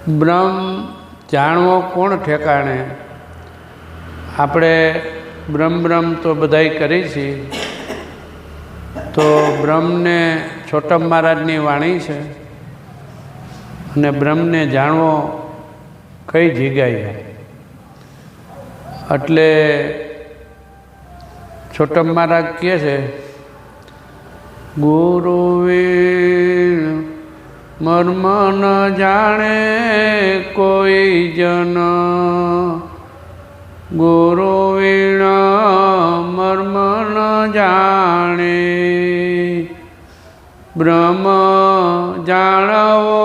બ્રહ્મ જાણવો કોણ ઠેકાણે? આપણે બ્રહ્મ બ્રહ્મ તો બધાય કરી છીએ, તો બ્રહ્મને છોટમ મહારાજની વાણી છે અને બ્રહ્મને જાણવો કઈ જગ્યાએ? એટલે છોટમ મહારાજ કહે છે, ગુરુવીણ મર્મ ન જાણે કોઈ જન, ગુરુવીણ મર્મ ન જાણે, બ્રહ્મ જાણવો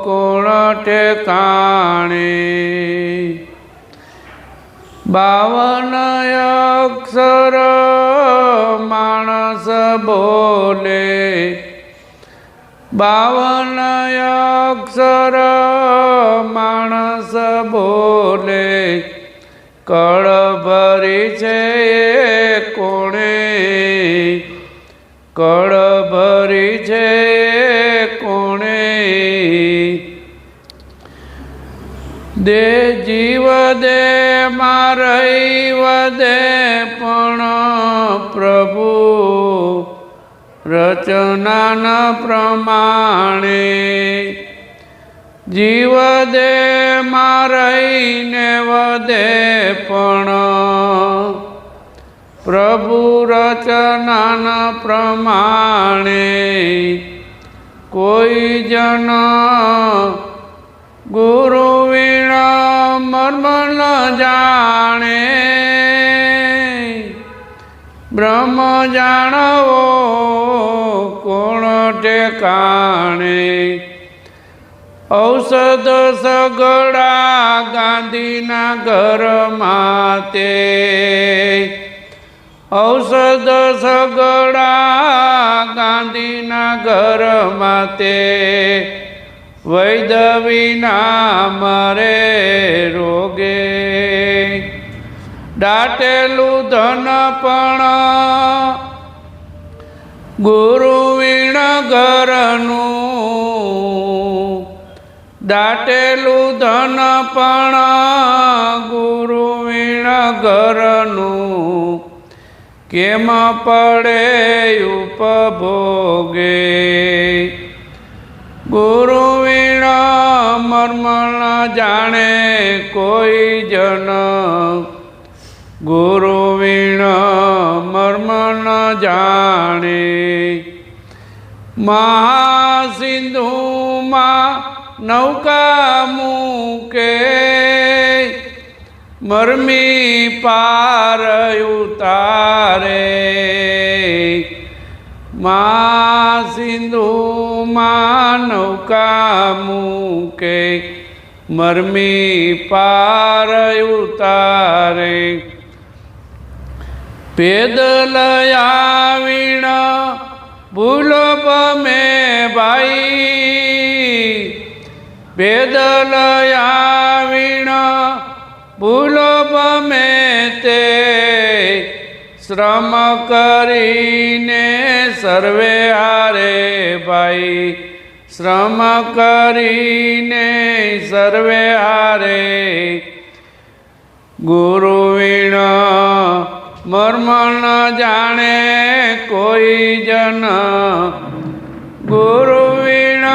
કોણ ઠેકાણે? 52 અક્ષર માણસ બોલે, 52 અક્ષર માણસ બોલે, કળ ભરી છે કોણે, કળ ભરી છે કોણે? દે જીવ દે મારઈ વદે પણ પ્રભુ રચનાના પ્રમાણે, જીવ દે મારઈને વદે પણ પ્રભુ રચનાના પ્રમાણે, કોઈ જન ગુરુ વીણા મર્મ ન જાણે, બ્રહ્મ જાણવો કોણ ઠેકાણે? ઔષધ સગડા ગાંધીના ઘરમાં તે, ઔષધ સગડા ગાંધીના ઘરમાં તે, વૈદ્ય વિના મરે રોગે, દાટેલું ધન પણ ગુરુ વીણ ઘરનું, દાટેલું ધન પણ ગુરુ વીણ ઘરનું, કેમ પડે ઉપભોગે? ગુરુ વીણ મર્મ ન જાણે કોઈ જન, ગુરુ વીણ મર્મ ન જાણે. મહાસિંધુમાં નૌકા મૂકે, મરમી પાર ઉતારે, મહાસિંધુમાં નૌકા મૂકે, મરમી પાર ઉતારે. પેદલયા વીણ ભૂલો પમે ભાઈ, પેદલયા વીણ ભૂલો પમે તે, શ્રમ કરીને સર્વે હારે ભાઈ, શ્રમ કરીને સર્વે હારે. ગુરુ વીણ મર્મ ન જાણે કોઈ જન, ગુરુ વીણ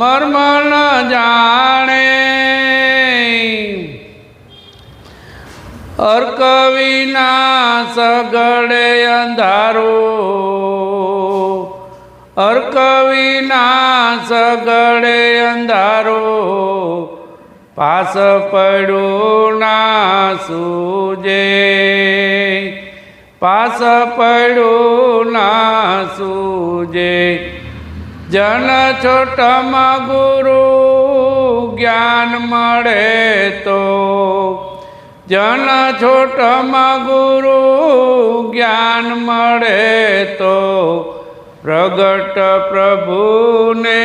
મર્મ ન જાણે. અર્ક વિના સગડે અંધારું, અર્ક વિના સગડે અંધારું, પાસ પડ્યું ના સૂજે, પાસ પડ્યું ના સૂજે. જન છોટમાં ગુરુ જ્ઞાન મળે તો, જન છોટમાં ગુરુ જ્ઞાન મળે તો, પ્રગટ પ્રભુને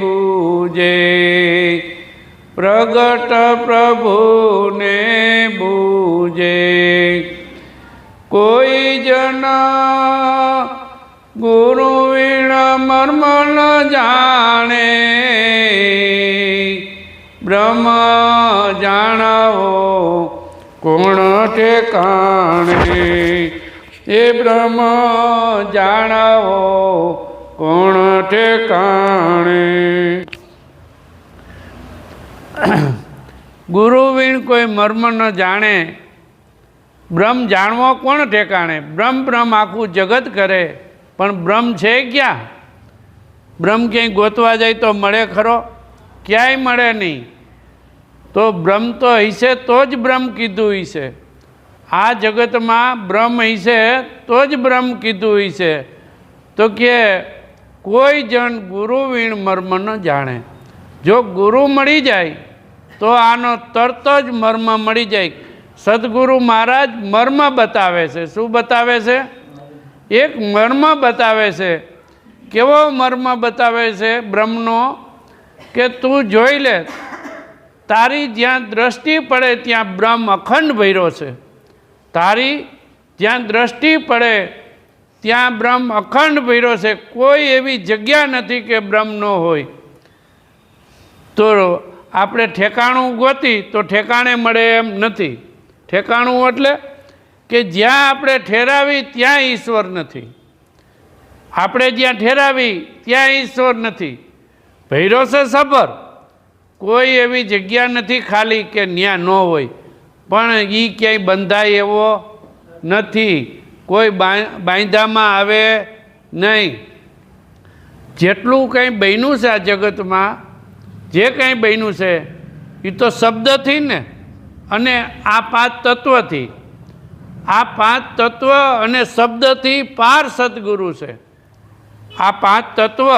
બૂજે, પ્રગટ પ્રભુને બૂજે. કોઈ જન ગુરુ વીણ મર્મ ન જાણે, બ્રહ્મ જાણવો કોણ ઠેકાણે, એ બ્રહ્મ જાણવો કોણ ઠેકાણે। ગુરુ વીણ કોઈ મર્મ ન જાણે, બ્રહ્મ જાણવો કોણ ઠેકાણે। બ્રહ્મ બ્રહ્મ આખું જગત કરે, પણ બ્રહ્મ છે ક્યાં? બ્રહ્મ ક્યાંય ગોતવા જાય તો મળે ખરો? ક્યાંય મળે નહીં। તો બ્રહ્મ તો હશે તો જ બ્રહ્મ કીધું હશે। આ જગતમાં બ્રહ્મ હશે તો જ બ્રહ્મ કીધું હશે। તો કે કોઈ જણ ગુરુ વીણ મર્મ ન જાણે। જો ગુરુ મળી જાય તો આનો તરત જ મર્મ મળી જાય। સદગુરુ મહારાજ મર્મ બતાવે છે। શું બતાવે છે? એક મર્મ બતાવે છે। કેવો મર્મ બતાવે છે બ્રહ્મનો? કે તું જોઈ લે, તારી જ્યાં દ્રષ્ટિ પડે ત્યાં બ્રહ્મ અખંડ ભર્યો છે। તારી જ્યાં દ્રષ્ટિ પડે ત્યાં બ્રહ્મ અખંડ ભર્યો છે। કોઈ એવી જગ્યા નથી કે બ્રહ્મ ન હોય। તો આપણે ઠેકાણું ગોતી તો ઠેકાણે મળે એમ નથી। ઠેકાણું એટલે કે જ્યાં આપણે ઠેરાવી ત્યાં ઈશ્વર નથી। આપણે જ્યાં ઠેરાવી ત્યાં ઈશ્વર નથી। ભૈરો છે સબર, કોઈ એવી જગ્યા નથી ખાલી કે ન્યા ન હોય, પણ એ ક્યાંય બંધાય એવો નથી। કોઈ બાંધામાં આવે નહીં। જેટલું કંઈ બન્યું છે આ જગતમાં, જે કંઈ બન્યું છે એ તો શબ્દથી ને, અને આ 5 તત્વથી। આ 5 તત્વ અને શબ્દથી પાર સદગુરુ છે। આ 5 તત્વ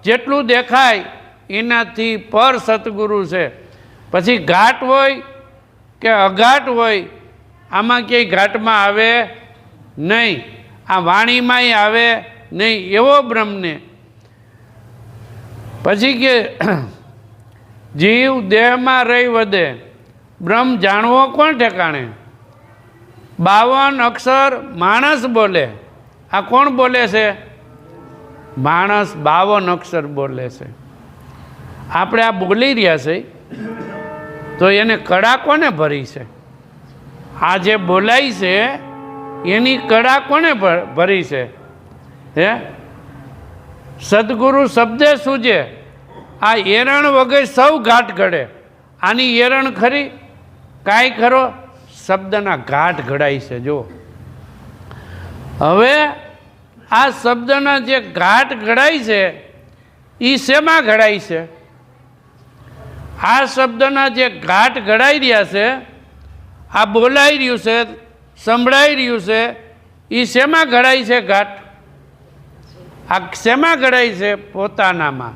જેટલું દેખાય એનાથી પર સતગુરુ છે। પછી ઘાટ હોય કે અઘાટ હોય, આમાં ક્યાંય ઘાટમાં આવે નહીં, આ વાણીમાંય આવે નહીં એવો બ્રહ્મને। પછી કે જીવ દેહમાં રહી વધે, બ્રહ્મ જાણવો કોણ ઠેકાણે। 52 અક્ષર માણસ બોલે। આ કોણ બોલે છે? માણસ 52 અક્ષર બોલે છે। આપણે આ બોલી રહ્યા છે તો એને કડા કોને ભરી છે? આ જે બોલાય છે એની કડા કોને ભરી છે? હે, સદગુરુ શબ્દે સૂજે। આ એરણ વગર સૌ ઘાટ ઘડે। આની એરણ ખરી? કાંઈ ખરો? શબ્દના ઘાટ ઘડાય છે। જો હવે આ શબ્દના જે ઘાટ ઘડાય છે એ શેમાં ઘડાય છે? આ શબ્દના જે ઘાટ ઘડાઈ રહ્યા છે, આ બોલાઈ રહ્યું છે, સંભળાઈ રહ્યું છે, એ શેમાં ઘડાય છે ઘાટ? આ શેમાં ઘડાય છે? પોતાનામાં,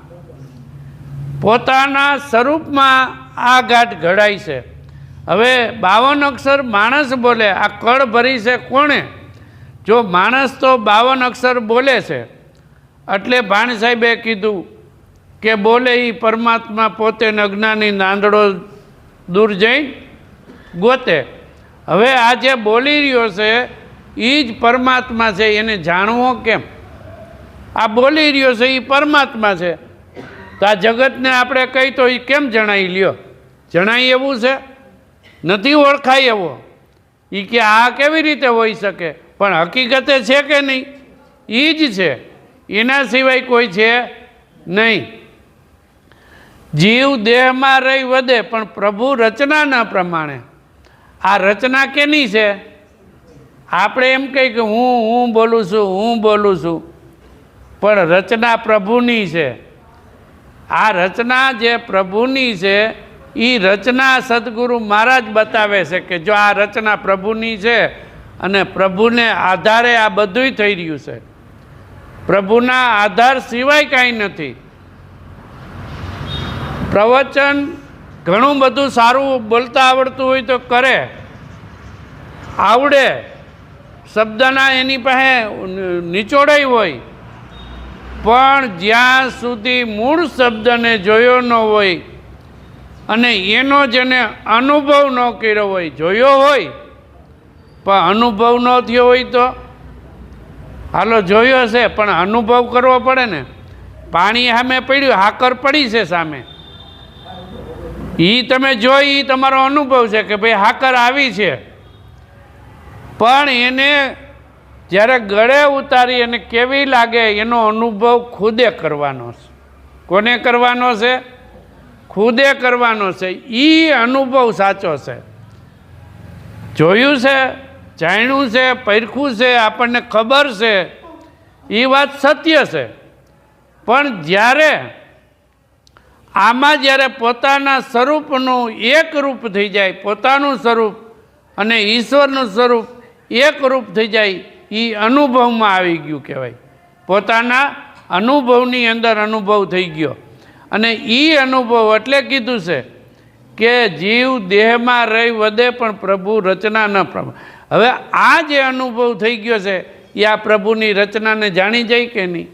પોતાના સ્વરૂપમાં આ ઘાટ ઘડાય છે। હવે 52 અક્ષર માણસ બોલે, આ કળ ભરી છે કોણે? જો માણસ તો 52 અક્ષર બોલે છે, એટલે ભાણ સાહેબે કીધું કે બોલે એ પરમાત્મા પોતે અજ્ઞાની નાંદડો દૂર જઈ ગોતે। હવે આ જે બોલી રહ્યો છે એ જ પરમાત્મા છે, એને જાણવો કેમ? આ બોલી રહ્યો છે એ પરમાત્મા છે, તો આ જગતને આપણે કહી તો એ કેમ જણાઈ લ્યો? જણાય એવું છે? નથી ઓળખાય એવો। એ કે આ કેવી રીતે હોઈ શકે? પણ હકીકતે છે કે નહીં? એ જ છે, એના સિવાય કોઈ છે નહીં। જીવ દેહમાં રહી વધે, પણ પ્રભુ રચના ન પ્રમાણે। આ રચના કેની છે? આપણે એમ કહીએ કે હું બોલું છું, હું બોલું છું, પણ રચના પ્રભુની છે। આ રચના જે પ્રભુની છે એ રચના સદગુરુ મહારાજ બતાવે છે કે જો આ રચના પ્રભુની છે અને પ્રભુને આધારે આ બધુંય થઈ રહ્યું છે। પ્રભુના આધાર સિવાય કાંઈ નથી। પ્રવચન ઘણું બધું સારું બોલતા આવડતું હોય તો કરે, આવડે, શબ્દના એની પાસે નિચોડાઈ હોય, પણ જ્યાં સુધી મૂળ શબ્દને જોયો ન હોય અને એનો જેને અનુભવ ન કર્યો હોય, જોયો હોય પણ અનુભવ ન થયો હોય તો હાલો જોયો છે પણ અનુભવ કરવો પડે ને। પાણી સામે પડ્યું, હાકર પડી છે સામે, એ તમે જોઈ, એ તમારો અનુભવ છે કે ભાઈ હાકર આવી છે, પણ એને જ્યારે ગળે ઉતારી અને કેવી લાગે એનો અનુભવ ખુદે કરવાનો છે. કોને કરવાનો છે? ખુદે કરવાનો છે. એ અનુભવ સાચો છે. જોયું છે, જાણ્યું છે, પરખ્યું છે, આપણને ખબર છે, એ વાત સત્ય છે. પણ જ્યારે આમાં જ્યારે પોતાના સ્વરૂપનું એક રૂપ થઈ જાય, પોતાનું સ્વરૂપ અને ઈશ્વરનું સ્વરૂપ એક રૂપ થઈ જાય, એ અનુભવમાં આવી ગયું કહેવાય. પોતાના અનુભવની અંદર અનુભવ થઈ ગયો. અને એ અનુભવ એટલે કીધું છે કે જીવ દેહમાં રહી વધે પણ પ્રભુ રચના ન પ્રભુ. હવે આ જે અનુભવ થઈ ગયો છે એ આ પ્રભુની રચનાને જાણી જાય કે નહીં?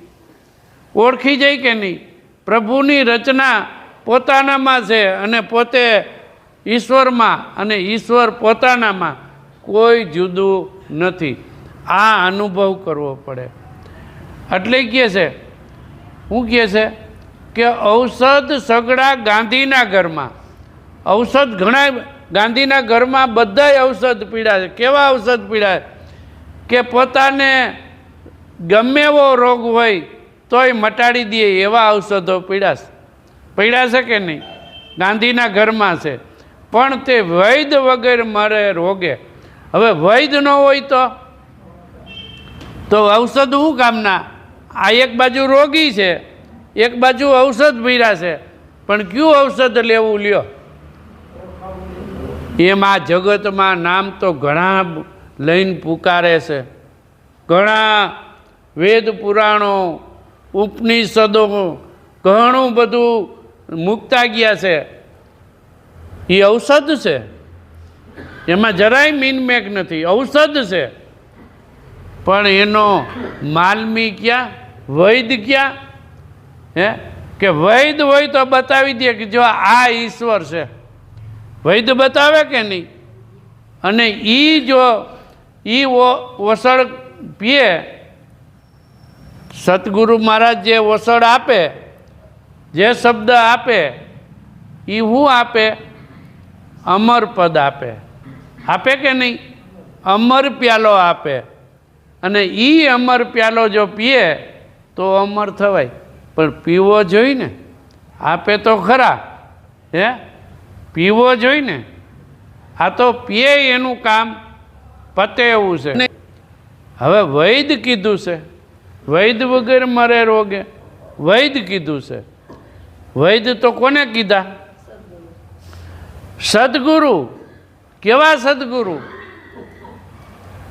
ઓળખી જાય કે નહીં? પ્રભુની રચના પોતાનામાં છે અને પોતે ઈશ્વરમાં, અને ઈશ્વર પોતાનામાં, કોઈ જુદું નથી. આ અનુભવ કરવો પડે. એટલે કહે છે, શું કહે છે કે ઔષધ સગડા ગાંધીના ઘરમાં. ઔષધ ઘણા ગાંધીના ઘરમાં બધાય ઔષધ પીડા છે. કેવા ઔષધ પીડા કે પોતાને ગમે એવો રોગ હોય તોય મટાડી દે એવા ઔષધો પીડા છે કે નહીં? ગાંધીના ઘરમાં છે. પણ તે વૈદ વગર મરે રોગે. હવે વૈદ ન હોય તો ઔષધ શું કામના? આ એક બાજુ રોગી છે, એક બાજુ ઔષધ પીડા છે, પણ કયું ઔષધ લેવું લ્યો? એમ આ જગતમાં નામ તો ઘણા લઈને પુકારે છે. ઘણા વેદ પુરાણો, ઉપનિષદો, ઘણું બધું મૂકતા ગયા છે. એ ઔષધ છે, એમાં જરાય મીનમેક નથી. ઔષધ છે, પણ એનો માલમી ક્યાં? વૈદ ક્યાં? હે કે વૈદ હોય તો બતાવી દે કે જો આ ઈશ્વર છે. વૈદ બતાવે કે નહીં? અને એ જો એ ઓસળ પીએ, સતગુરુ મહારાજ જે ઓસળ આપે, જે શબ્દ આપે, એ શું આપે? અમર પદ આપે. આપે કે નહીં? અમર પ્યાલો આપે. અને એ અમર પ્યાલો જો પીએ તો અમર થવાય, પણ પીવો જોઈ ને. આપે તો ખરા, હે પીવો જોઈ ને. આ તો પીએ એનું કામ પતે એવું છે. હવે વૈદ કીધું છે, વૈદ વગર મરે રોગે. વૈદ કીધું છે. વૈદ તો કોને કીધા? સદગુરુ. કેવા સદગુરુ?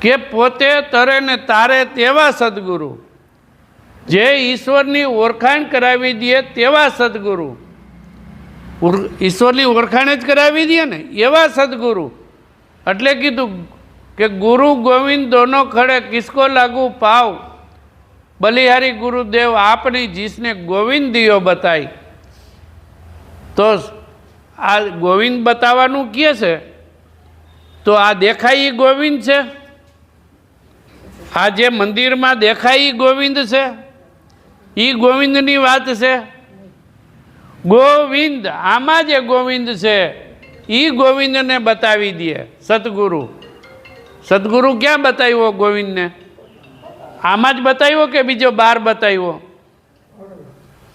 કે પોતે તરે ને તારે તેવા સદગુરુ, જે ઈશ્વરની ઓળખાણ કરાવી દે તેવા સદગુરુ. ઈશ્વરની ઓળખાણ જ કરાવી દે ને એવા સદગુરુ. એટલે કીધું કે ગુરુ ગોવિંદ દોનો ખડે કિસકો લાગુ પાવ, બલિહારી ગુરુદેવ આપની જીસને ગોવિંદ દિયો બતાઈ. તો આ ગોવિંદ બતાવવાનું કહે છે, તો આ દેખાય એ ગોવિંદ છે? આ જે મંદિરમાં દેખાય એ ગોવિંદ છે? એ ગોવિંદની વાત છે? ગોવિંદ, આમાં જે ગોવિંદ છે એ ગોવિંદને બતાવી દે સતગુરુ. સદગુરુ ક્યાં બતાવ્યો ગોવિંદને? આમાં જ બતાવ્યો કે બીજો બહાર બતાવ્યો?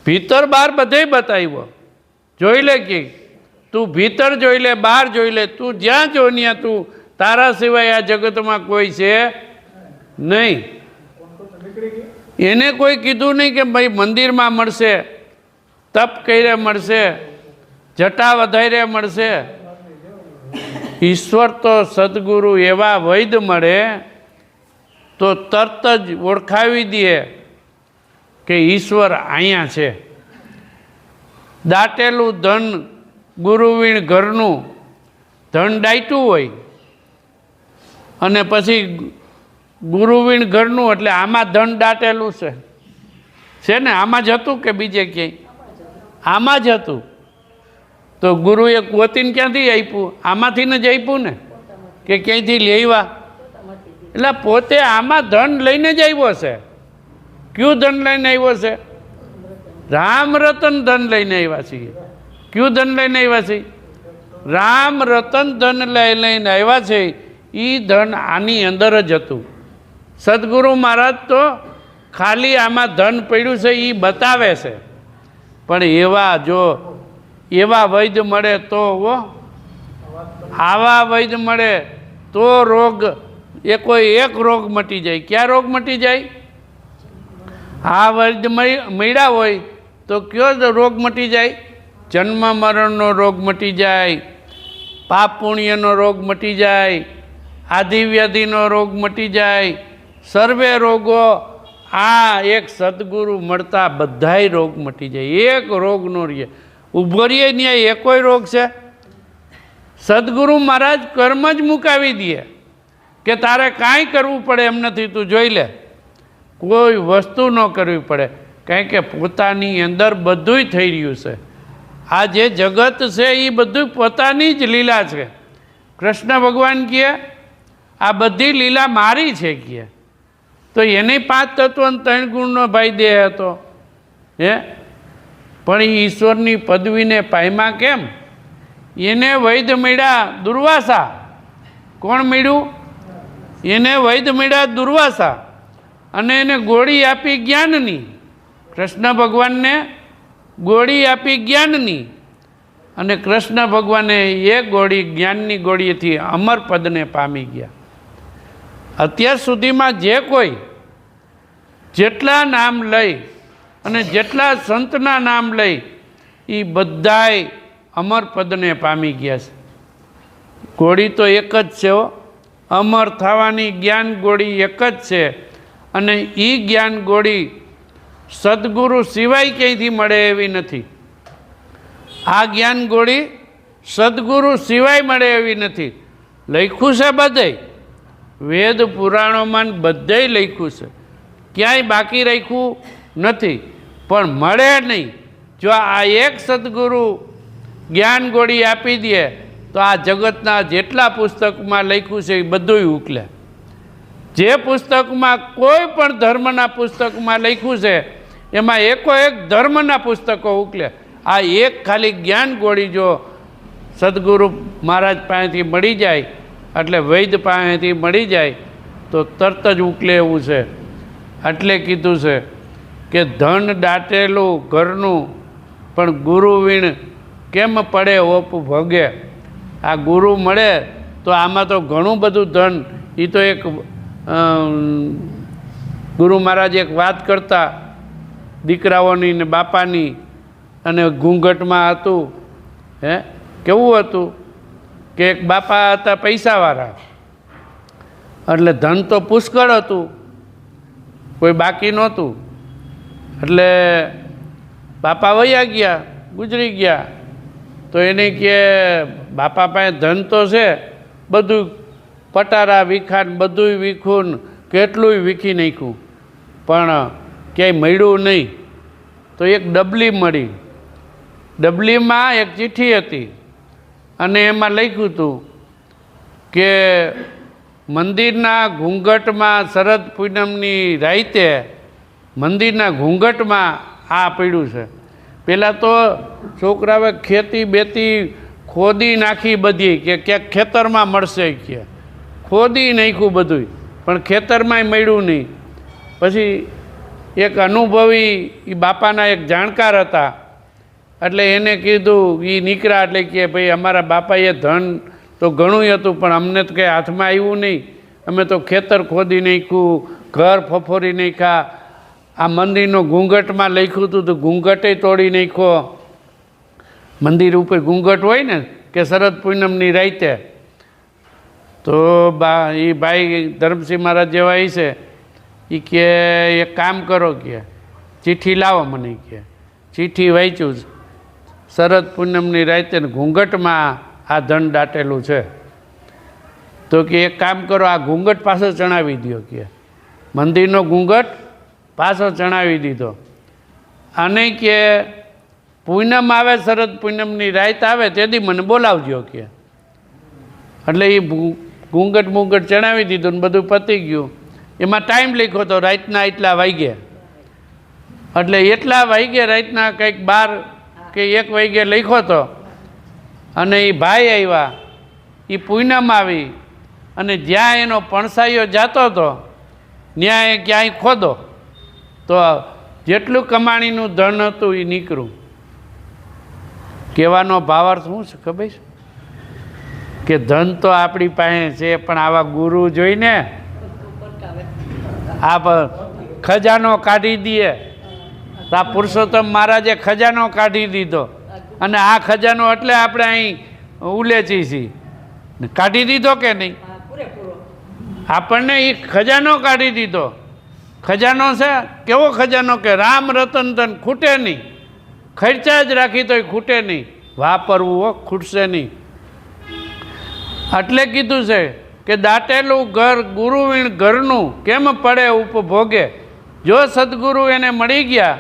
ભીતર બહાર બધે બતાવ્યો. જોઈ લે કે તું ભીતર જોઈ લે, બહાર જોઈ લે. તું જ્યાં જો ત્યાં તું, તારા સિવાય આ જગતમાં કોઈ છે નહીં. એને કોઈ કીધું નહીં કે ભાઈ મંદિરમાં મળશે, તપ કરે મળશે, જટા વધારે મળશે. ઈશ્વર તો સદગુરુ એવા વૈદ મળે તો તરત જ ઓળખાવી દે કે ઈશ્વર અહીંયા છે. દાટેલું ધન ગુરુવીણ ઘરનું ધન ડાયટું હોય, અને પછી ગુરુવીણ ઘરનું, એટલે આમાં ધન દાટેલું છે ને? આમાં જ હતું કે બીજે ક્યાંય? આમાં જ હતું. તો ગુરુએ ગોતીને ક્યાંથી આપ્યું? આમાંથી જ આપ્યું ને, કે ક્યાંયથી લેવા? એટલે પોતે આમાં ધન લઈને જ આવ્યો છે. કયું ધન લઈને આવ્યો છે? રામ રતન ધન લઈને આવ્યા છીએ. કયું ધન લઈને આવ્યા છીએ? રામ રતન ધન લઈને આવ્યા છે એ ધન આની અંદર જ હતું. સદગુરુ મહારાજ તો ખાલી આમાં ધન પડ્યું છે એ બતાવે છે, પણ એવા વૈદ્ય મળે તો આવા વૈદ્ય મળે તો રોગ કોઈ એક રોગ મટી જાય. ક્યાં રોગ મટી જાય? આ વૈદ્ય મળ્યા હોય તો કયો રોગ મટી જાય? જન્મ મરણનો રોગ મટી જાય, પાપ પુણ્યનો રોગ મટી જાય, આધિવ્યાધિનો રોગ મટી જાય, સર્વે રોગો આ એક સદગુરુ મળતા બધાય રોગ મટી જાય. એક રોગ નો રહે, ઉભો રહીએ ત્યાં એકોય રોગ છે? સદગુરુ મહારાજ કર્મ જ મુકાવી દે કે તારે કાંઈ કરવું પડે એમ નથી, તું જોઈ લે. કોઈ વસ્તુ ન કરવી પડે, કારણ કે પોતાની અંદર બધુંય થઈ રહ્યું છે. આ જે જગત છે એ બધું પોતાની જ લીલા છે. કૃષ્ણ ભગવાન કહે આ બધી લીલા મારી છે કહે, તો એને 5 તત્વ અને 3 ગુણનો ભાઈ દેહ હતો પણ એ ઈશ્વરની પદવીને પામ્યા કેમ? એને વૈદ્ય મળ્યા દુર્વાસા. કોણ મળ્યું? એને વૈદ્ય મળ્યા દુર્વાસા, અને એને ગોળી આપી જ્ઞાનની. કૃષ્ણ ભગવાનને ગોળી આપી જ્ઞાનની, અને કૃષ્ણ ભગવાને એ ગોળી જ્ઞાનની ગોળીથી અમર પદને પામી ગયા. અત્યાર સુધીમાં જે કોઈ જેટલા નામ લઈ અને જેટલા સંતના નામ લઈ એ બધાય અમર પદને પામી ગયા છે. ગોળી તો એક જ છે, અમર થવાની જ્ઞાન ગોળી એક જ છે. અને એ જ્ઞાન ગોળી સદગુરુ સિવાય ક્યાંયથી મળે એવી નથી. આ જ્ઞાન ગોળી સદગુરુ સિવાય મળે એવી નથી. લખ્યું છે બધે, વેદ પુરાણોમાં બધે લખ્યું છે, ક્યાંય બાકી રાખ્યું નથી, પણ મળે નહીં. જો આ એક સદગુરુ જ્ઞાન ગોળી આપી દે તો આ જગતના જેટલા પુસ્તકમાં લખ્યું છે એ બધું ઉકલે. જે પુસ્તકમાં કોઈ પણ ધર્મના પુસ્તકમાં લખ્યું છે એમાં એક ધર્મના પુસ્તકો ઉકલે. આ એક ખાલી જ્ઞાન ગોળી જો સદગુરુ મહારાજ પાસેથી મળી જાય, એટલે વૈદ્ય પાસેથી મળી જાય તો તરત જ ઉકલે એવું છે. એટલે કીધું છે કે ધન દાટેલું ઘરનું પણ ગુરુ વીણ કેમ પડે ઓપ ભગે. આ ગુરુ મળે તો આમાં તો ઘણું બધું ધન. એ તો એક ગુરુ મહારાજ એક વાત કરતા દીકરાઓની ને બાપાની, અને ઘૂંઘટમાં હતું. કેવું હતું કે એક બાપા હતા પૈસાવાળા, એટલે ધન તો પુષ્કળ હતું, કોઈ બાકી નહોતું. એટલે બાપા વયા ગયા, ગુજરી ગયા. તો એને કે બાપા પાસે ધન તો છે, બધું પટારા વીખાન બધુંય વીખું, કેટલુંય વીખી નાખ્યું, પણ ક્યાંય મળ્યું નહીં. તો એક ડબલી મળી. ડબલીમાં એક ચિઠ્ઠી હતી, અને એમાં લખ્યું હતું કે મંદિરના ઘૂંઘટમાં શરદ પૂનમની રાતે મંદિરના ઘૂંઘટમાં આ પડ્યું છે. પહેલાં તો છોકરાઓએ ખેતી બેતી ખોદી નાખી બધી, કે ક્યાંક ખેતરમાં મળશે, કે ખોદી નાખ્યું બધું, પણ ખેતરમાંય મળ્યું નહીં. પછી એક અનુભવી એ બાપાના એક જાણકાર હતા, એટલે એને કીધું, એ નીકળ્યા એટલે કે ભાઈ અમારા બાપાએ ધન તો ઘણું હતું, પણ અમને તો કંઈ હાથમાં આવ્યું નહીં. અમે તો ખેતર ખોદી નાખ્યું, ઘર ફફોરી નાખ્યા. આ મંદિરનો ઘૂંઘટમાં લખ્યું હતું તો ઘૂંઘટે તોડી નાખ્યો. મંદિર ઉપર ઘૂંઘટ હોય ને કે શરદ પૂનમની રાતે, તો એ ભાઈ ધર્મસિંહ મહારાજ જેવા છે, એ કે એક કામ કરો, કે ચિઠ્ઠી લાવો મને, કે ચિઠ્ઠી વાંચ્યું શરદ પૂનમની રાતે ઘૂંઘટમાં આ ધન દાટેલું છે. તો કે એક કામ કરો, આ ઘૂંઘટ પાછો ચણાવી દો, કે મંદિરનો ઘૂંઘટ પાછો ચણાવી દીધો. અને કે પૂનમ આવે, શરદ પૂનમની રાત આવે તેથી મને બોલાવજો, કે એટલે એ ઘૂંઘટ ચણાવી દીધું ને બધું પતી ગયું. એમાં ટાઈમ લખ્યો હતો રાતના એટલા વાગ્યે, એટલે એટલા વાગ્યે રાતના કંઈક 12 કે 1 વાગ્યે લખ્યો હતો. અને એ ભાઈ આવ્યા, એ પૂનમ આવી, અને જ્યાં એનો પણસાઈઓ જતો હતો ત્યાં એ ક્યાંય ખોદો તો જેટલું કમાણીનું ધન હતું એ નીકળ્યું. કહેવાનો ભાવાર્થ શું છે ખબર છે? કે ધન તો આપણી પાસે છે, પણ આવા ગુરુ જોઈને આ ખજાનો કાઢી દઈએ. તો આ પુરુષોત્તમ મહારાજે ખજાનો કાઢી દીધો, અને આ ખજાનો એટલે આપણે અહીં ઉલેચી છીએ. કાઢી દીધો કે નહીં? આપણને એ ખજાનો કાઢી દીધો. ખજાનો છે કેવો ખજાનો? કે રામ રતન ધન ખૂટે નહીં, ખર્ચા જ રાખી તોય ખૂટે નહીં, વાપરવું હો ખૂટશે નહીં. એટલે કીધું છે કે દાટેલું ઘર ગુરુવીણ ઘરનું કેમ પડે ઉપભોગે. જો સદગુરુ એને મળી ગયા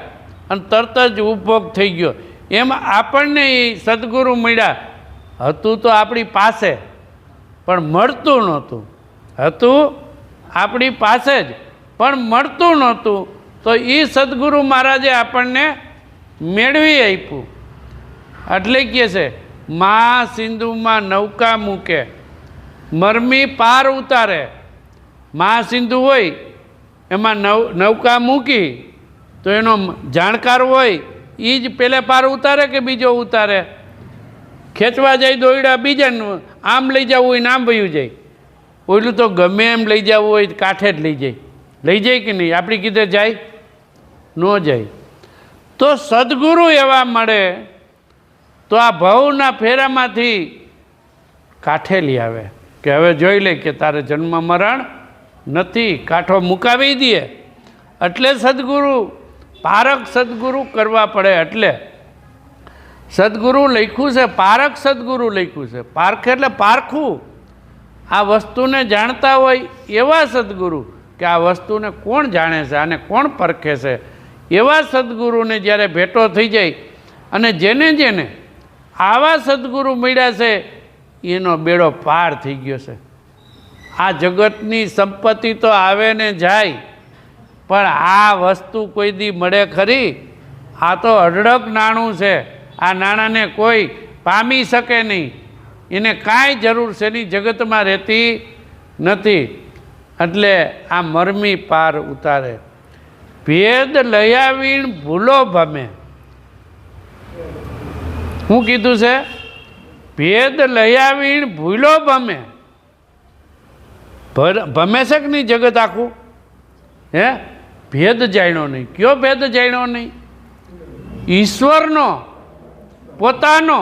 અને તરત જ ઉપભોગ થઈ ગયો. એમ આપણને એ સદગુરુ મળ્યા. હતું તો આપણી પાસે, પણ મળતું નહોતું. હતું આપણી પાસે જ, પણ મળતું નહોતું. તો એ સદગુરુ મહારાજે આપણને મેળવી આપ્યું. એટલે કહે છે મા સિંધુમાં નૌકા મૂકે, મરમી પાર ઉતારે. મા સિંધુ હોય એમાં નૌકા મૂકી તો એનો જાણકાર હોય એ જ પેલે પાર ઉતારે કે બીજો ઉતારે? ખેંચવા જાય દોયડા બીજાનું, આમ લઈ જવું હોય ને આમ વયું જાય. ઓયલું તો ગમે એમ લઈ જવું હોય કાંઠે જ લઈ જાય. લઈ જાય કે નહીં? આપણી કીધે જાય? ન જાય. તો સદગુરુ એવા મળે તો આ ભવના ફેરામાંથી કાંઠે લઈ આવે કે હવે જોઈ લે કે તારે જન્મ મરણ નથી, કાંઠો મુકાવી દે. એટલે સદગુરુ પારક સદગુરુ કરવા પડે. એટલે સદગુરુ લખ્યું છે, પારક સદગુરુ લખ્યું છે. પારખ એટલે પારખું. આ વસ્તુને જાણતા હોય એવા સદગુરુ, કે આ વસ્તુને કોણ જાણે છે, આને કોણ પરખે છે, એવા સદગુરુને જ્યારે ભેટો થઈ જાય. અને જેને જેને આવા સદગુરુ મળ્યા છે એનો બેડો પાર થઈ ગયો છે. આ જગતની સંપત્તિ તો આવે ને જાય, પણ આ વસ્તુ કોઈ દી મળે ખરી? આ તો અઢળક નાણું છે. આ નાણાંને કોઈ પામી શકે નહીં. એને કાંઈ જરૂર છે નહીં, જગતમાં રહેતી નથી. એટલે આ મરમી પાર ઉતારે. ભેદ લયાવીણ ભૂલો ભમે. શું કીધું છે? ભેદ લયાવીણ ભૂલો ભમે. ભમે છે કે નહીં જગત આખું? હે? ભેદ જાણ્યો નહીં. કયો ભેદ જાણ્યો નહીં? ઈશ્વરનો, પોતાનો.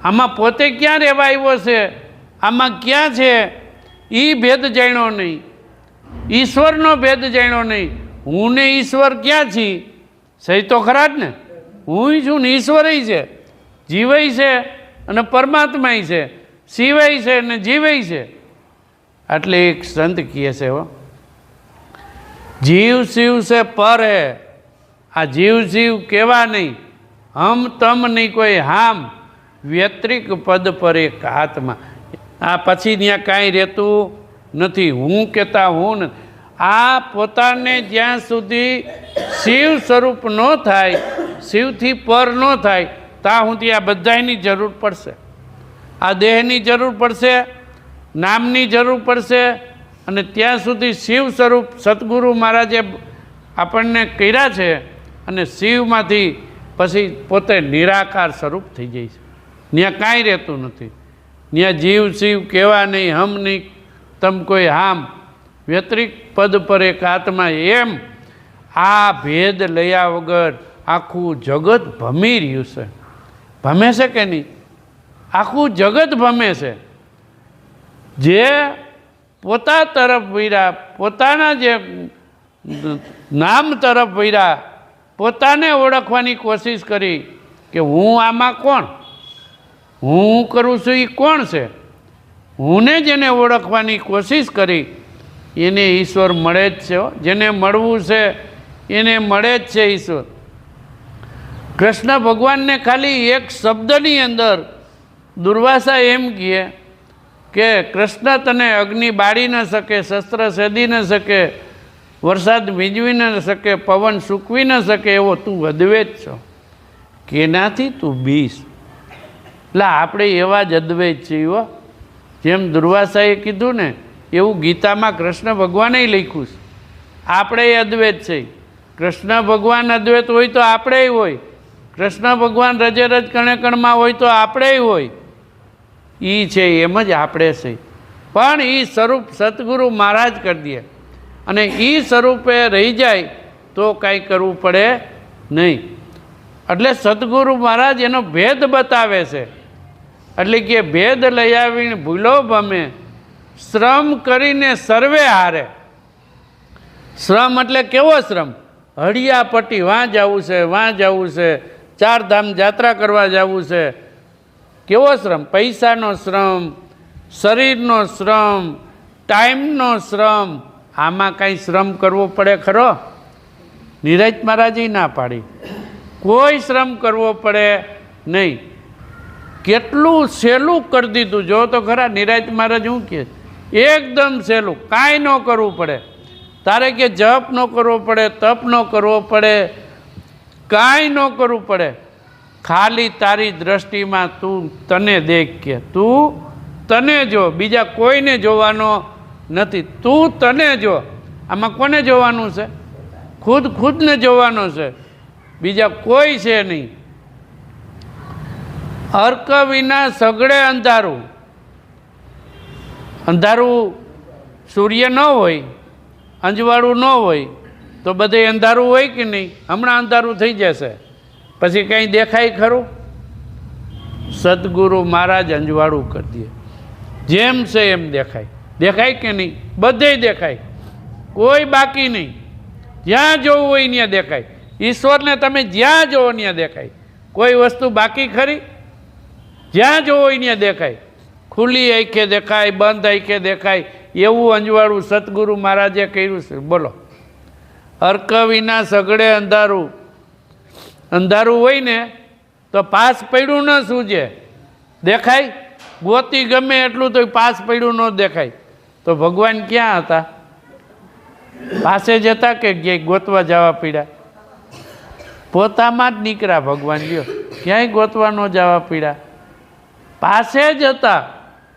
આમાં પોતે ક્યાં રહેવા આવ્યો છે, આમાં ક્યાં છે, એ ભેદ જાણ્યો નહીં. ઈશ્વરનો ભેદ જાણ્યો નહીં. હું ને ઈશ્વર ક્યાં છીએ? સહી તો ખરા જ ને? હું છું ને ઈશ્વર છે, જીવય છે અને પરમાત્મા છે, શિવય છે અને જીવય છે. એટલે એક સંત કહે છે હો, જીવ શિવ છે પર હે. આ જીવ શિવ કેવા નહીં, હમ તમ નહીં કોઈ હામ, વ્યતિરિક પદ પર એક આત્મા. આ પછી ત્યાં કાંઈ રહેતું નથી. હું કહેતા હું નથી. આ પોતાને જ્યાં સુધી શિવ સ્વરૂપ ન થાય, શિવથી પર ન થાય, ત્યાં સુધી આ બધાની જરૂર પડશે. આ દેહની જરૂર પડશે, નામની જરૂર પડશે. અને ત્યાં સુધી શિવ સ્વરૂપ સદગુરુ મહારાજે આપણને કર્યા છે. અને શિવમાંથી પછી પોતે નિરાકાર સ્વરૂપ થઈ જાય છે. ત્યાં કાંઈ રહેતું નથી. ત્યાં જીવ શિવ કહેવા નહીં, હમ નહીં તમ કોઈ હામ, વ્યતિરિક પદ પર એક આત્મા. એમ આ ભેદ લયા વગર આખું જગત ભમી રહ્યું છે. ભમે છે કે નહીં? આખું જગત ભમે છે. જે પોતા તરફ વળ્યા, પોતાના જે નામ તરફ વળ્યા, પોતાને ઓળખવાની કોશિશ કરી કે હું આમાં કોણ, હું કરું છું એ કોણ છે. હુંને જેને ઓળખવાની કોશિશ કરી એને ઈશ્વર મળે જ છે. જેને મળવું છે એને મળે જ છે ઈશ્વર. કૃષ્ણ ભગવાનને ખાલી એક શબ્દની અંદર દુર્વાસા એમ કહે કે કૃષ્ણ તને અગ્નિ બાળી ન શકે, શસ્ત્ર સેદી ન શકે, વરસાદ ભીંજવી ન શકે, પવન સૂકવી ન શકે એવો તું વધવે જ છો. કેનાથી તું બીસ. એટલે આપણે એવા જ અદ્વૈત છીએ હો. જેમ દુર્વાસાએ કીધું ને એવું ગીતામાં કૃષ્ણ ભગવાને લખ્યું છે. આપણે અદ્વૈત છે. કૃષ્ણ ભગવાન અદ્વૈત હોય તો આપણે હોય. કૃષ્ણ ભગવાન રજે રજ કણે કણમાં હોય તો આપણે હોય. એ છે એમ જ આપણે છે. પણ એ સ્વરૂપ સદગુરુ મહારાજ કરી દે અને એ સ્વરૂપે રહી જાય તો કાંઈ કરવું પડે નહીં. એટલે સદગુરુ મહારાજ એનો ભેદ બતાવે છે. એટલે કે ભેદ લઈ આવીને ભૂલો ભમે, શ્રમ કરીને સર્વે હારે. શ્રમ એટલે કેવો શ્રમ? હળિયાપટ્ટી, વાં જવું છે, વાં જવું છે, ચારધામ યાત્રા કરવા જવું છે. કેવો શ્રમ? પૈસાનો શ્રમ, શરીરનો શ્રમ, ટાઈમનો શ્રમ. આમાં કાંઈ શ્રમ કરવો પડે ખરો? નિરાજ મહારાજે ના પાડી. કોઈ શ્રમ કરવો પડે નહીં. કેટલું સહેલું કરી દીધું જો તો ખરા. નિરાજ મહારાજ શું કહે? એકદમ સહેલું, કાંઈ ન કરવું પડે. તારે કે જપ ન કરવો પડે, તપ ન કરવો પડે, કાંઈ ન કરવું પડે. ખાલી તારી દ્રષ્ટિમાં તું તને દેખ, કે તું તને જો, બીજા કોઈને જોવાનો નથી. તું તને જો. આમાં કોને જોવાનું છે? ખુદને જોવાનો છે, બીજા કોઈ છે નહીં. અર્ક વિના સગડે અંધારું. અંધારું સૂર્ય ન હોય, અંજવાળું ન હોય તો બધે અંધારું હોય કે નહીં? હમણાં અંધારું થઈ જશે, પછી કંઈ દેખાય ખરું? સદગુરુ મહારાજ અંજવાળું કરી દે. જેમ છે એમ દેખાય. દેખાય કે નહીં? બધે દેખાય, કોઈ બાકી નહીં. જ્યાં જોવું હોય ત્યાં દેખાય. ઈશ્વરને તમે જ્યાં જોવો ત્યાં દેખાય. કોઈ વસ્તુ બાકી ખરી? જ્યાં જોવો હોય ત્યાં દેખાય. ખુલ્લી આંખે દેખાય, બંધ આંખે દેખાય. એવું અંજવાળું સદગુરુ મહારાજે કર્યું છે. બોલો. અર્ક વિના સગડે અંધારું. અંધારું હોય ને તો પાસ પડ્યું ન સૂજે. દેખાય? ગોતી ગમે એટલું તો પાસ પડ્યું ન દેખાય. તો ભગવાન ક્યાં હતા? પાસે જ હતા કે ક્યાંય ગોતવા જવા પડ્યા? પોતામાં જ નીકળ્યા ભગવાન. ગયો ક્યાંય ગોતવા ન જવા પડ્યા. પાસે જ હતા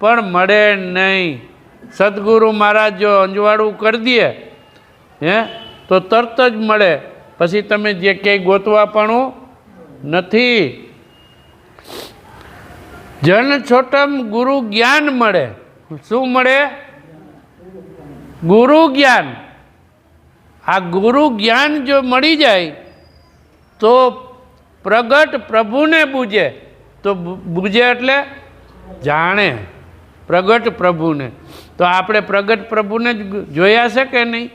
પણ મળે નહીં. સદગુરુ મહારાજ જો અંજવાળું કરી દે તો તરત જ મળે. પછી તમે જે ક્યાંય ગોતવા પણ નથી. જન છોટમ ગુરુ જ્ઞાન મળે. શું મળે? ગુરુ જ્ઞાન. આ ગુરુ જ્ઞાન જો મળી જાય તો પ્રગટ પ્રભુને બૂજે. તો બૂજે એટલે જાણે પ્રગટ પ્રભુને. તો આપણે પ્રગટ પ્રભુને જ જોયા છે કે નહીં?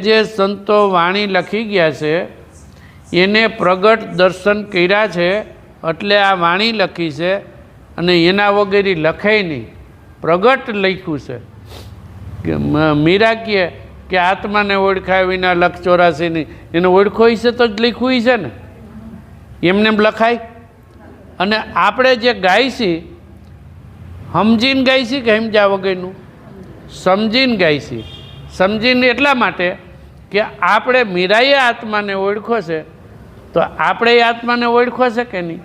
જે સંતો વાણી લખી ગયા છે એને પ્રગટ દર્શન કર્યા છે એટલે આ વાણી લખી છે. અને એના વગેરે લખાય નહીં, પ્રગટ લખ્યું છે. કે મીરા કહે કે આત્માને ઓળખાય વિના લખ 84 નહીં. એને ઓળખો છે તો જ લખ્યું છે ને, એમને એમ લખાય. અને આપણે જે ગાય છે સમજીને ગાય છે કે સમજ્યા વગરનું? સમજીને ગાય છે. સમજીને એટલા માટે કે આપણે મીરાએ આત્માને ઓળખો છે તો આપણે આત્માને ઓળખો છે કે નહીં?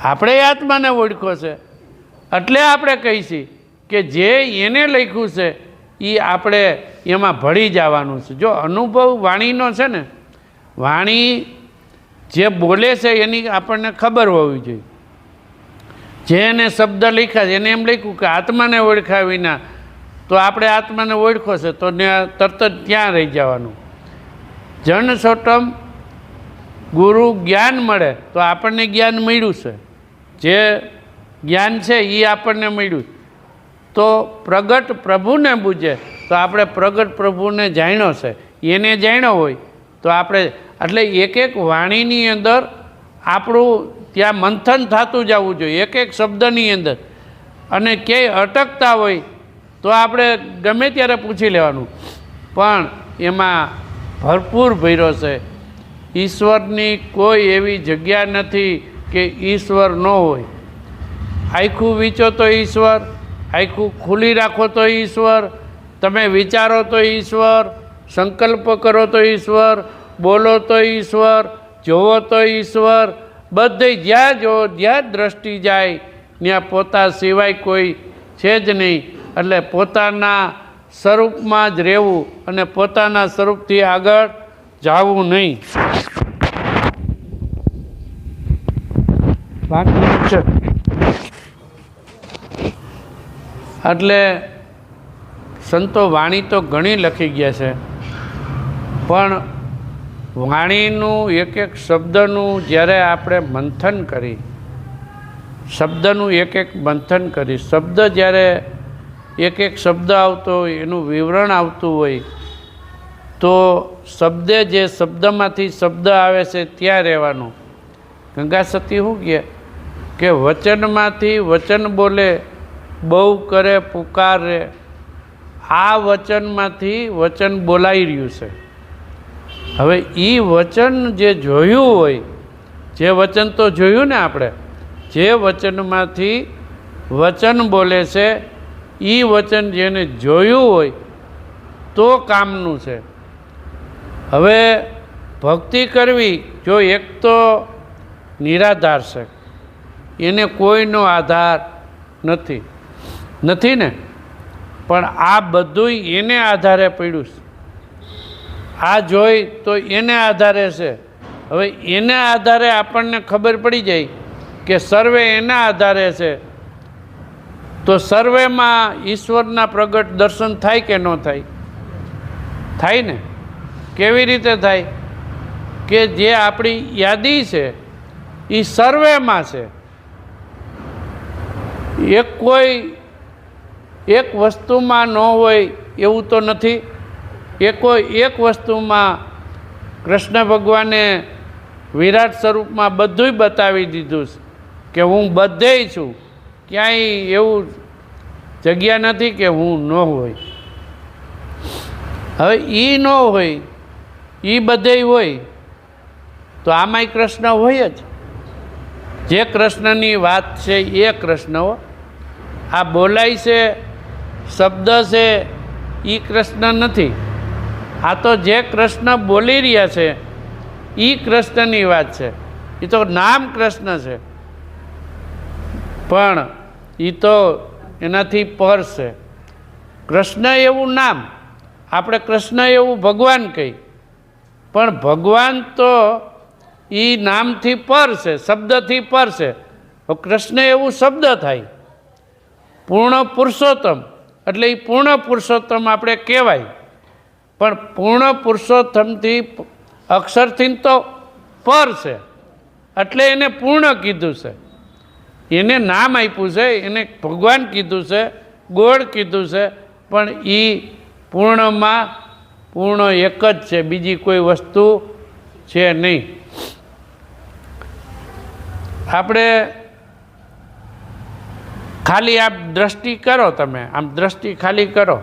આપણે આત્માને ઓળખો છે એટલે આપણે કહીશું કે જે એને લખ્યું છે એ આપણે એમાં ભળી જવાનું છે. જો અનુભવ વાણીનો છે ને, વાણી જે બોલે છે એની આપણને ખબર હોવી જોઈએ. જેને શબ્દ લખ્યા છે એને એમ લખ્યું કે આત્માને ઓળખ્યા વિના, તો આપણે આત્માને ઓળખો છે તો તરત જ ત્યાં રહી જવાનું. જન સોટમ ગુરુ જ્ઞાન મળે તો આપણને જ્ઞાન મળ્યું છે. જે જ્ઞાન છે એ આપણને મળ્યું. તો પ્રગટ પ્રભુને બૂજે તો આપણે પ્રગટ પ્રભુને જાણ્યો છે. એને જાણ્યો હોય તો આપણે, એટલે એક એક વાણીની અંદર આપણું ત્યાં મંથન થતું જવું જોઈએ, એક એક શબ્દની અંદર. અને ક્યાંય અટકતા હોય તો આપણે ગમે ત્યારે પૂછી લેવાનું. પણ એમાં ભરપૂર ભર્યો છે. ઈશ્વરની કોઈ એવી જગ્યા નથી કે ઈશ્વર ન હોય. આખું વીંચો તો ઈશ્વર, આખું ખુલ્લી રાખો તો ઈશ્વર, તમે વિચારો તો ઈશ્વર, સંકલ્પ કરો તો ઈશ્વર, બોલો તો ઈશ્વર, જોવો તો ઈશ્વર, બધે જ્યાં જો જ્યાં દ્રષ્ટિ જાય ત્યાં પોતા સિવાય કોઈ છે જ નહીં. એટલે પોતાના સ્વરૂપમાં જ રહેવું અને પોતાના સ્વરૂપથી આગળ જવું નહીં. એટલે સંતો વાણી તો ઘણી લખી ગયા છે, પણ વાણીનું એક એક શબ્દનું જ્યારે આપણે મંથન કરી, શબ્દનું એક એક મંથન કરી, શબ્દ જ્યારે એક એક શબ્દ આવતો હોય, એનું વિવરણ આવતું હોય, તો શબ્દે જે શબ્દમાંથી શબ્દ આવે છે ત્યાં રહેવાનું. ગંગા સતી શું કહે કે વચનમાંથી વચન બોલે, બહુ કરે પુકારે. આ વચનમાંથી વચન બોલાઈ રહ્યું છે. હવે એ વચન જે જોયું હોય, જે વચન તો જોયું ને આપણે, જે વચનમાંથી વચન બોલે છે એ વચન જેને જોયું હોય તો કામનું છે. હવે ભક્તિ કરવી, જો એક તો નિરાધાર છે, એને કોઈનો આધાર નથી ને, પણ આ બધું એને આધારે પડ્યું છે. આ જોઈ તો એને આધારે છે. હવે એને આધારે આપણને ખબર પડી જાય કે સર્વે એના આધારે છે, તો સર્વેમાં ઈશ્વરના પ્રગટ દર્શન થાય કે ન થાય? થાય ને. કેવી રીતે થાય? કે જે આપણી યાદી છે એ સર્વેમાં છે. એક વસ્તુમાં ન હોય એવું તો નથી. એક વસ્તુમાં કૃષ્ણ ભગવાને વિરાટ સ્વરૂપમાં બધુંય બતાવી દીધું છે કે હું બધેય છું, ક્યાંય એવું જગ્યા નથી કે હું ન હોય. હવે એ ન હોય, એ બધેય હોય, તો આમાંય કૃષ્ણ હોય જ. જે કૃષ્ણની વાત છે એ કૃષ્ણ હો. આ બોલાય છે, શબ્દ છે, એ કૃષ્ણ નથી. આ તો જે કૃષ્ણ બોલી રહ્યા છે એ કૃષ્ણની વાત છે. એ તો નામ કૃષ્ણ છે, પણ એ તો એનાથી પર છે. કૃષ્ણ એવું નામ, આપણે કૃષ્ણ એવું ભગવાન કહી, પણ ભગવાન તો એ નામથી પર છે, શબ્દથી પર છે. કૃષ્ણ એવું શબ્દ થાય. પૂર્ણ પુરુષોત્તમ એટલે એ પૂર્ણ પુરુષોત્તમ આપણે કહેવાય, પણ પૂર્ણ પુરુષોત્તમથી અક્ષરથી તો પર છે, એટલે એને પૂર્ણ કીધું છે. એને નામ આપ્યું છે, એને ભગવાન કીધું છે, ગોળ કીધું છે, પણ એ પૂર્ણમાં પૂર્ણ એક જ છે, બીજી કોઈ વસ્તુ છે નહીં. આપણે ખાલી આમ દ્રષ્ટિ કરો, તમે આમ દ્રષ્ટિ ખાલી કરો